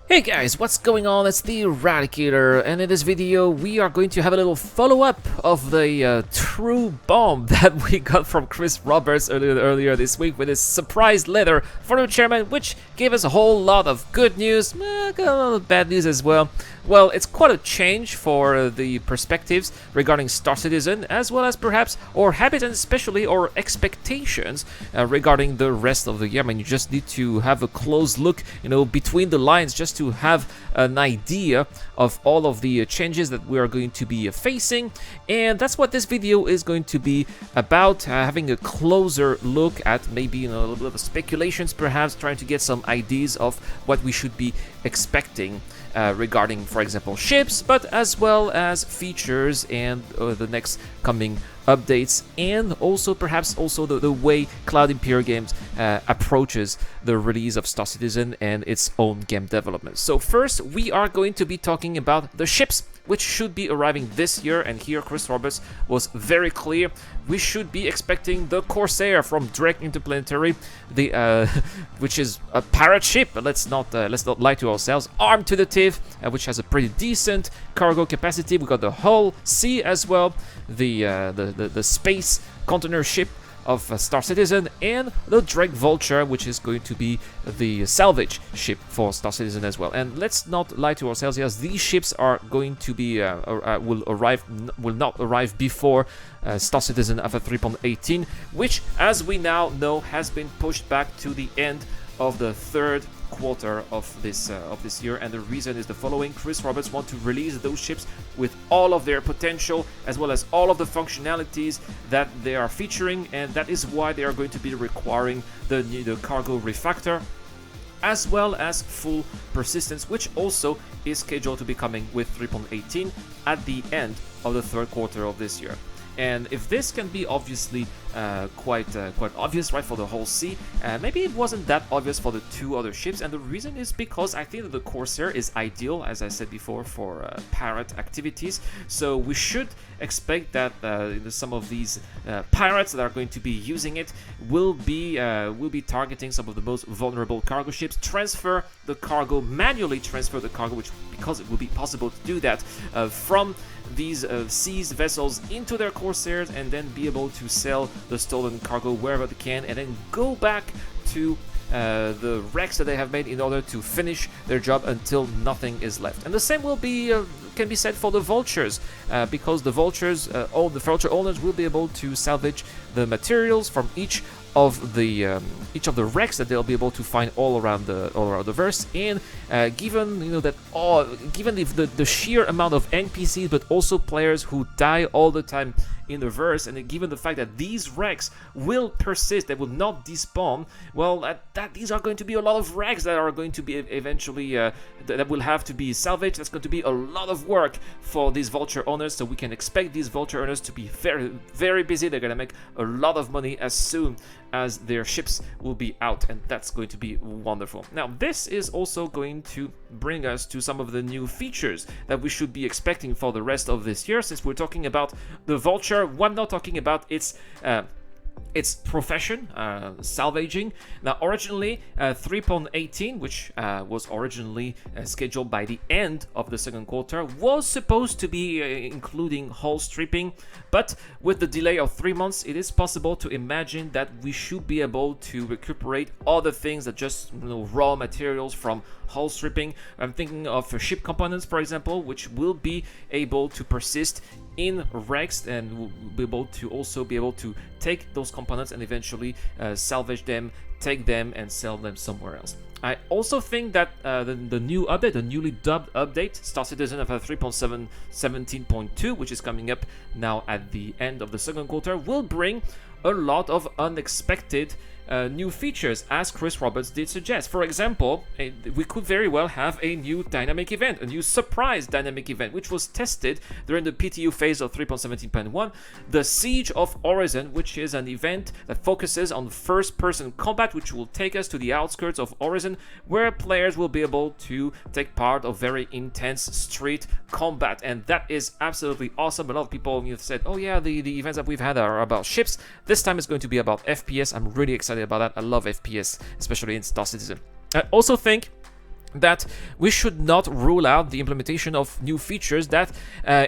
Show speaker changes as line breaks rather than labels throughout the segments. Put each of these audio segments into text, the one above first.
Hey guys, what's going on? It's the Eradicator, and in this video we are going to have a little follow-up of the true bomb that we got from Chris Roberts earlier this week with his surprise letter for the chairman, which gave us a whole lot of good news, got a lot of bad news as well. Well, it's quite a change for the perspectives regarding Star Citizen, as well as perhaps our habits and especially our expectations regarding the rest of the year. I mean, you just need to have a close look, between the lines, just to have an idea of all of the changes that we are going to be facing. And that's what this video is going to be about, having a closer look at maybe a little bit of speculations, perhaps trying to get some ideas of what we should be expecting regarding, for example, ships, but as well as features and the next coming updates, and also perhaps also the way Cloud Imperial Games approaches the release of Star Citizen and its own game development. So first, we are going to be talking about the ships, which should be arriving this year, and here Chris Roberts was very clear. We should be expecting the Corsair from Drake Interplanetary, which is a pirate ship. Let's not lie to ourselves. Armed to the teeth, which has a pretty decent cargo capacity. We got the Hull C as well, the space container ship of Star Citizen, and the Drake Vulture, which is going to be the salvage ship for Star Citizen as well. And let's not lie to ourselves, yes, these ships are going to be will not arrive before Star Citizen Alpha 3.18, which, as we now know, has been pushed back to the end of the third quarter of this year. And the reason is the following: Chris Roberts want to release those ships with all of their potential, as well as all of the functionalities that they are featuring, and that is why they are going to be requiring the cargo refactor, as well as full persistence, which also is scheduled to be coming with 3.18 at the end of the third quarter of this year. And if this can be obviously quite obvious, right, for the whole sea, maybe it wasn't that obvious for the two other ships. And the reason is because I think that the Corsair is ideal, as I said before, for pirate activities. So we should expect that some of these pirates that are going to be using it will be targeting some of the most vulnerable cargo ships, manually transfer the cargo, because it will be possible to do that from these seized vessels into their Corsairs, and then be able to sell the stolen cargo wherever they can, and then go back to the wrecks that they have made in order to finish their job until nothing is left. And the same will be can be said for the Vultures, because the Vultures, all the Vulture owners will be able to salvage the materials from each of the wrecks that they'll be able to find all around the verse. And given given the sheer amount of NPCs, but also players who die all the time in the verse, and given the fact that these wrecks will persist, they will not despawn, well, these are going to be a lot of wrecks that are going to be eventually that will have to be salvaged. That's going to be a lot of work for these Vulture owners, so we can expect these Vulture owners to be very, very busy. They're going to make a lot of money as soon as their ships will be out, and that's going to be wonderful. Now, this is also going to bring us to some of the new features that we should be expecting for the rest of this year. Since we're talking about the Vulture, I'm not talking about its profession, salvaging. Now, originally 3.18, which was originally scheduled by the end of the second quarter, was supposed to be including hull stripping, but with the delay of 3 months, it is possible to imagine that we should be able to recuperate other things that just raw materials from hull stripping. I'm thinking of ship components, for example, which will be able to persist in wrecks, and will be able to take those components and eventually salvage them, take them, and sell them somewhere else. I also think that the new update, the newly dubbed update, Star Citizen of 3.17.2, which is coming up now at the end of the second quarter, will bring a lot of unexpected new features, as Chris Roberts did suggest. For example, we could very well have a new dynamic event, a new surprise dynamic event, which was tested during the PTU phase of 3.17.1, the Siege of Orison, which is an event that focuses on first-person combat, which will take us to the outskirts of Orison, where players will be able to take part of very intense street combat. And that is absolutely awesome. A lot of people have said, oh yeah, the events that we've had are about ships. This time it's going to be about FPS. I'm really excited about that. I love FPS, especially in Star Citizen. I also think that we should not rule out the implementation of new features that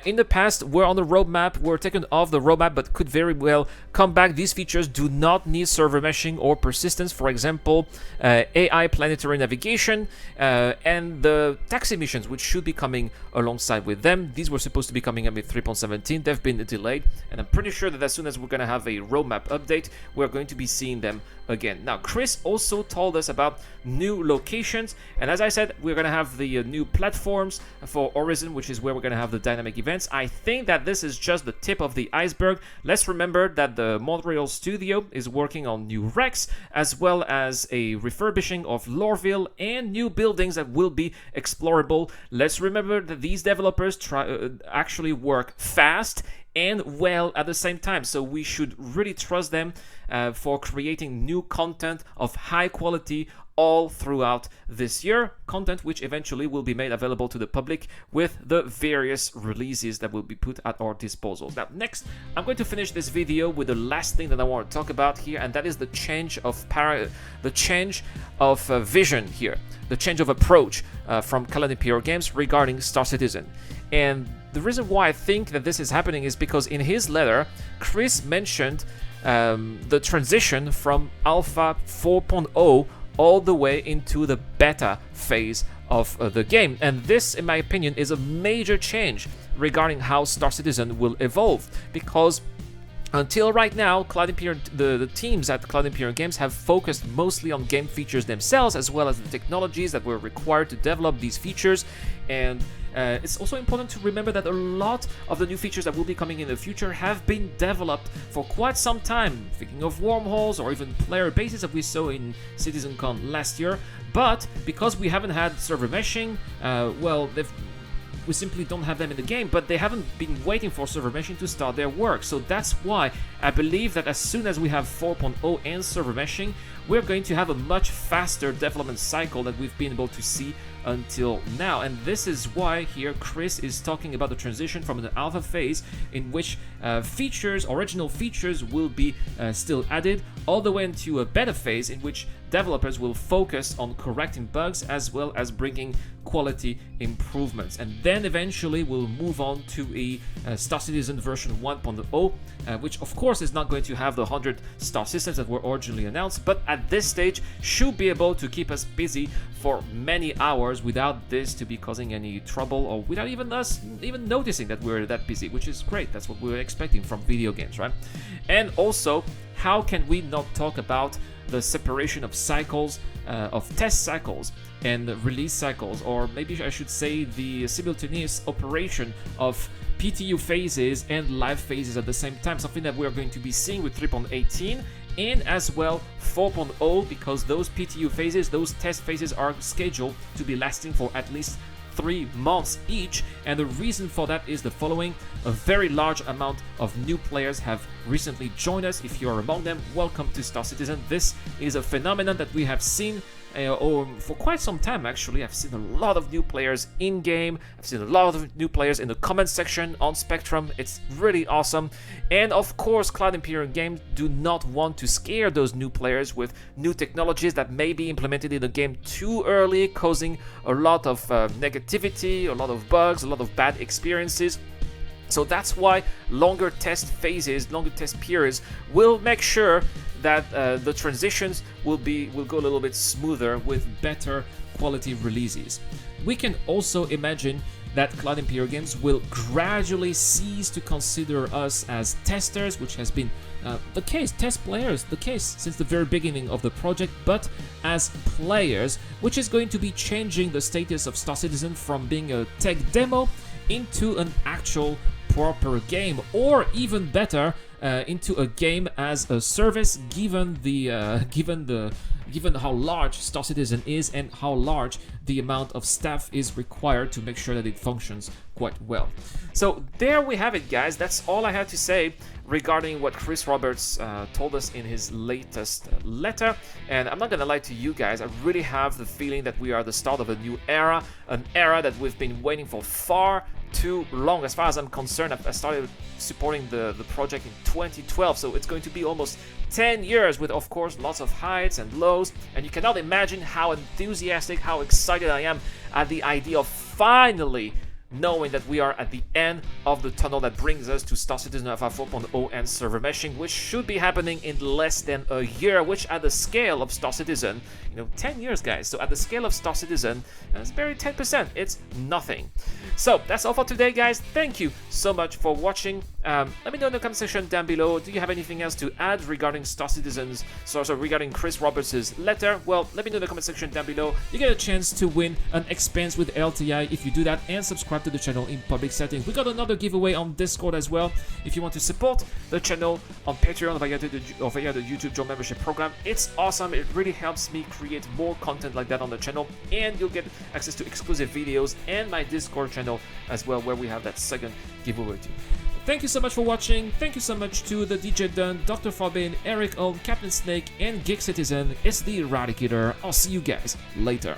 in the past were on the roadmap, were taken off the roadmap, but could very well come back. These features do not need server meshing or persistence. For example, AI planetary navigation and the taxi missions, which should be coming alongside with them. These were supposed to be coming up with 3.17. They've been delayed, and I'm pretty sure that as soon as we're going to have a roadmap update, we're going to be seeing them again. Now, Chris also told us about new locations, and as I said, we're going to have the new platforms for Horizon, which is where we're going to have the dynamic events. I think that this is just the tip of the iceberg. Let's remember that the Montreal studio is working on new Rex, as well as a refurbishing of Lorville and new buildings that will be explorable. Let's remember that these developers actually work fast and well at the same time, so we should really trust them for creating new content of high quality all throughout this year, content which eventually will be made available to the public with the various releases that will be put at our disposal. Now, next, I'm going to finish this video with the last thing that I want to talk about here, and that is the change of vision here, the change of approach from Clan Imperial Games regarding Star Citizen. And the reason why I think that this is happening is because in his letter, Chris mentioned the transition from Alpha 4.0 all the way into the beta phase of the game. And this, in my opinion, is a major change regarding how Star Citizen will evolve, because until right now, the teams at Cloud Imperial Games have focused mostly on game features themselves, as well as the technologies that were required to develop these features. And it's also important to remember that a lot of the new features that will be coming in the future have been developed for quite some time. Thinking of wormholes or even player bases that we saw in CitizenCon last year. But because we haven't had server meshing, we simply don't have them in the game, but they haven't been waiting for server meshing to start their work. So that's why I believe that as soon as we have 4.0 and server meshing, we're going to have a much faster development cycle that we've been able to see until now. And this is why here Chris is talking about the transition from an alpha phase in which original features will be still added, all the way into a beta phase in which developers will focus on correcting bugs as well as bringing quality improvements. And then eventually we'll move on to a Star Citizen version 1.0, which of course is not going to have the 100 star systems that were originally announced, but at this stage should be able to keep us busy for many hours without this to be causing any trouble, or without even us even noticing that we're that busy, which is great. That's what we're expecting from video games, right? And also, how can we not talk about the separation of cycles, of test cycles and release cycles, or maybe I should say the simultaneous operation of PTU phases and live phases at the same time, something that we're going to be seeing with 3.18 and as well 4.0, because those PTU phases, those test phases are scheduled to be lasting for at least 3 months each. And the reason for that is the following: a very large amount of new players have recently joined us. If you are among them, welcome to Star Citizen. This is a phenomenon that we have seen for quite some time. Actually, I've seen a lot of new players in game. I've seen a lot of new players in the comment section on Spectrum. It's really awesome. And of course, Cloud Imperial Games do not want to scare those new players with new technologies that may be implemented in the game too early, causing a lot of negativity, a lot of bugs, a lot of bad experiences. So that's why longer test phases, longer test periods will make sure that the transitions will go a little bit smoother with better quality releases. We can also imagine that Cloud Imperial Games will gradually cease to consider us as testers, which has been the case, test players, the case since the very beginning of the project, but as players, which is going to be changing the status of Star Citizen from being a tech demo into an actual proper game, or even better, into a game as a service, given how large Star Citizen is and how large the amount of staff is required to make sure that it functions quite well. So there we have it, guys. That's all I had to say regarding what Chris Roberts told us in his latest letter. And I'm not gonna lie to you guys, I really have the feeling that we are the start of a new era, an era that we've been waiting for far too long. As far as I'm concerned, I started supporting the project in 2012, so it's going to be almost 10 years with, of course, lots of heights and lows, and you cannot imagine how enthusiastic, how excited I am at the idea of finally knowing that we are at the end of the tunnel that brings us to Star Citizen Alpha 4.0 and server meshing, which should be happening in less than a year, which at the scale of Star Citizen, 10 years, guys. So at the scale of Star Citizen, it's barely 10%. It's nothing. So that's all for today, guys. Thank you so much for watching. Let me know in the comment section down below. Do you have anything else to add regarding Star Citizens? So regarding Chris Roberts' letter? Well, let me know in the comment section down below. You get a chance to win an expense with LTI if you do that, and subscribe to the channel in public settings. We got another giveaway on Discord as well. If you want to support the channel on Patreon via the YouTube Joe membership program, it's awesome. It really helps me create more content like that on the channel, and you'll get access to exclusive videos and my Discord channel as well, where we have that second giveaway too. Thank you so much for watching. Thank you so much to the DJ Dunn, Dr. Farbin, Eric Ohm, Captain Snake, and Geek Citizen. It's the Eradicator. I'll see you guys later.